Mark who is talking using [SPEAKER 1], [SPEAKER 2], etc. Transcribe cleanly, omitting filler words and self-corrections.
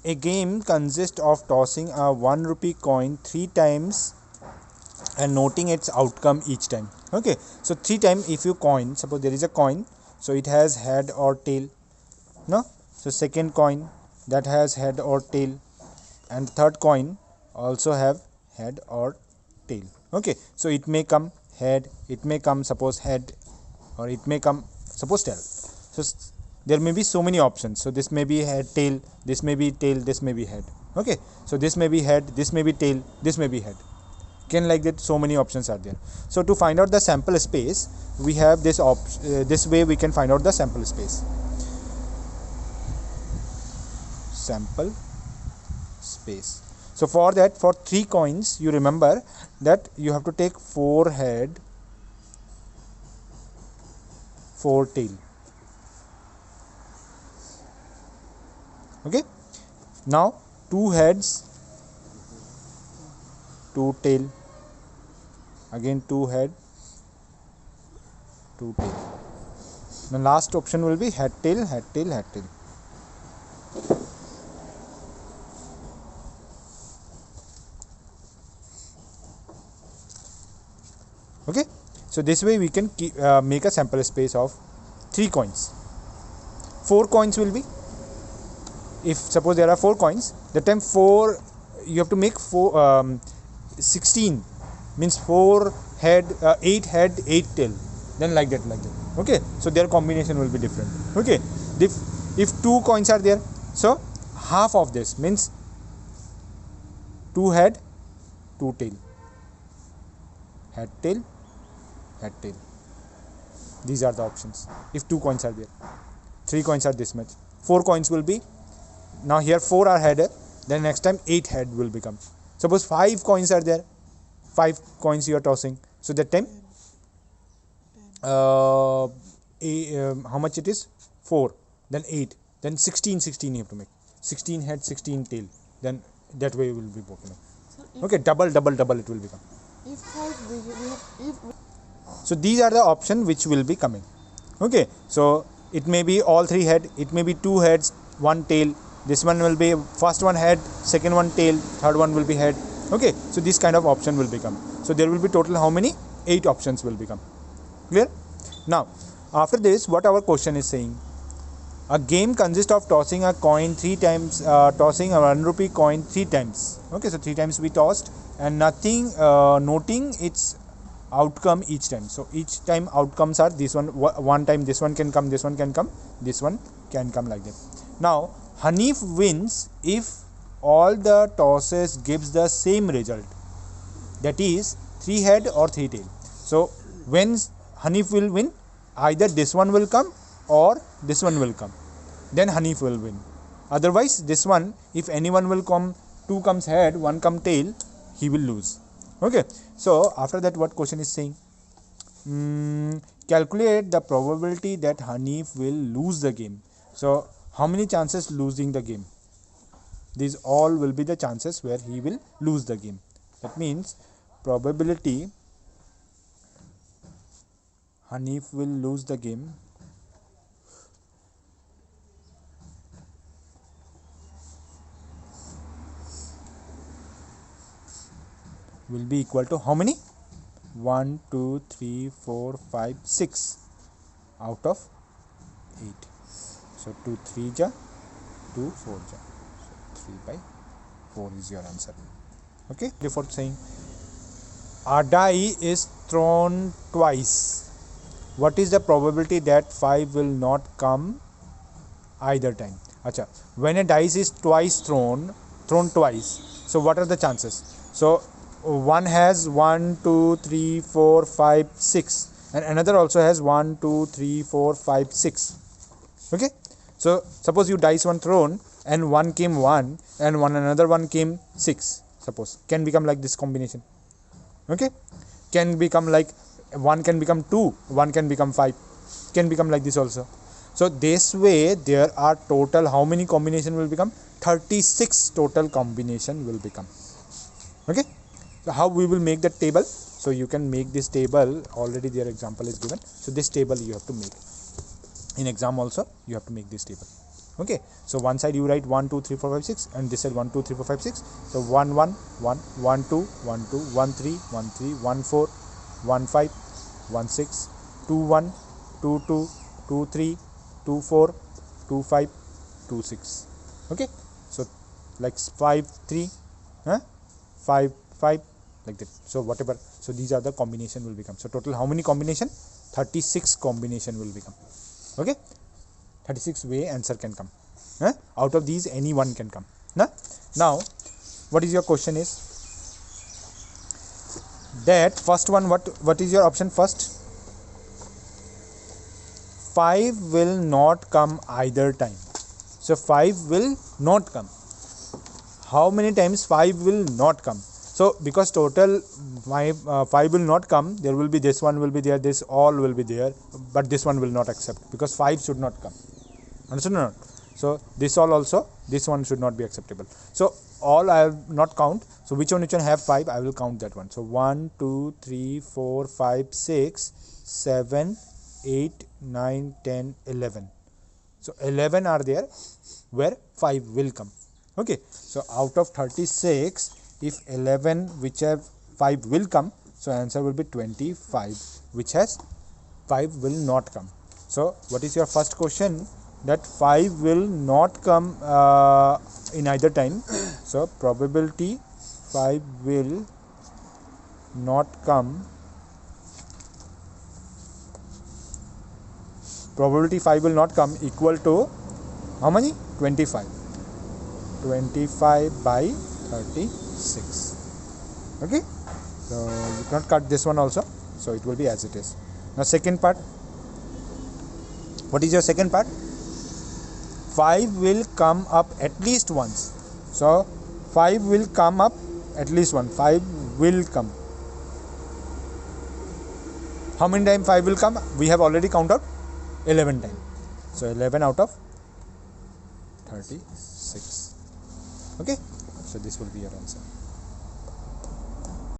[SPEAKER 1] A game consists of tossing a 1 rupee coin 3 times and noting its outcome each time. Okay, so 3 times if you coin, suppose there is a coin, so it has head or tail, no? So second coin that has head or tail, and third coin also have head or tail. Okay, so it may come head, it may come suppose head, or it may come suppose tail. So there may be so many options. So this may be head, tail, this may be tail, this may be head. Okay, so this may be head, this may be tail, this may be head. Can like that, so many options are there. So to find out the sample space, we have this this way we can find out the sample space. Sample space. So for that, for 3 coins, you remember that you have to take 4 head, 4 tail. Okay, now 2 heads, 2 tail, again 2 head, 2 tail. The last option will be head, tail, head, tail, head, tail. Okay, so this way we can make a sample space of 3 coins. 4 coins will be, if suppose there are 4 coins, that time 4 you have to make 16 means 4 head, 8 head, 8 tail, then like that. Okay, so their combination will be different. Okay, if 2 coins are there, so half of this means 2 head, 2 tail, head, tail, head, tail. These are the options if 2 coins are there. 3 coins are this much. 4 coins will be, now here 4 are head, then next time 8 head will become. Suppose 5 coins are there, 5 coins you are tossing, so that time how much it is? 4, then 8, then 16 you have to make. 16 head, 16 tail, then that way will be broken up. So okay, double it will become. So these are the options which will be coming. Okay, so it may be all 3 head, it may be 2 heads, 1 tail. This one will be first one head, second one tail, third one will be head. Okay, so this kind of option will become. So there will be total how many? 8 options will become. Clear? Now after this, what our question is saying, a game consists of tossing a coin 3 times, tossing a 1 rupee coin 3 times. Okay, so 3 times we tossed and nothing, noting its outcome each time. So each time outcomes are this one time this one can come, this one can come, this one can come, like that. Now Hanif wins if all the tosses gives the same result, that is 3 head or 3 tail. So when Hanif will win, either this one will come or this one will come, then Hanif will win. Otherwise this one, if anyone will come, 2 comes head, 1 come tail, he will lose. Okay, so after that, what question is saying, calculate the probability that Hanif will lose the game. So how many chances losing the game? These all will be the chances where he will lose the game. That means probability Hanif will lose the game will be equal to how many? 1, 2, 3, 4, 5, 6 out of 8. So 2 3 ja, 2 4 ja. So 3 by 4 is your answer. Okay, before saying a die is thrown twice, what is the probability that 5 will not come either time? Acha, when a dice is thrown twice, so what are the chances? So one has 1, 2, 3, 4, 5, 6, and another also has 1, 2, 3, 4, 5, 6. Okay, so suppose you dice one thrown and one came 1 and another one came 6, suppose, can become like this combination. Okay, can become like 1 can become 2, 1 can become 5, can become like this also. So this way there are total how many combination will become? 36 total combination will become. Okay, so how we will make that table? So you can make this table, already their example is given. So this table you have to make in exam also, you have to make this table. Okay, so one side you write 1 2 3 4 5 6, and this side 1 2 3 4 5 6. So 1 1 1 1 2 1 2 1 3 1 3 1 4 1 5 1 6 2 1 2 2 2 3 2 4 2 5 2 6. Okay, so like 5 3, 5 5, like that. So whatever, so these are the combination will become. So total how many combination? 36 combination will become. Okay, 36 way answer can come. Out of these any one can come. Now what is your question is that first one, what is your option first? 5 will not come either time. So 5 will not come. How many times 5 will not come? So because total 5 will not come, there will be this one will be there, this all will be there, but this one will not accept because 5 should not come. Understood or not? So this all also, this one should not be acceptable. So all I will not count. So which one have 5, I will count that one. So 1 2 3 4 5 6 7 8 9 10 11. So 11 are there where 5 will come. Okay, so out of 36, if 11 which have 5 will come, so answer will be 25 which has 5 will not come. So what is your first question? That 5 will not come in either time. So probability 5 will not come, probability 5 will not come equal to how many? 25. 25 by 36. Okay, so you cannot cut this one also, so it will be as it is. Now second part, what is your second part? 5 will come up at least once. So 5 will come up at least once. 5 will come. How many times 5 will come? We have already counted out 11 times. So 11 out of 36. Okay, so this will be your answer.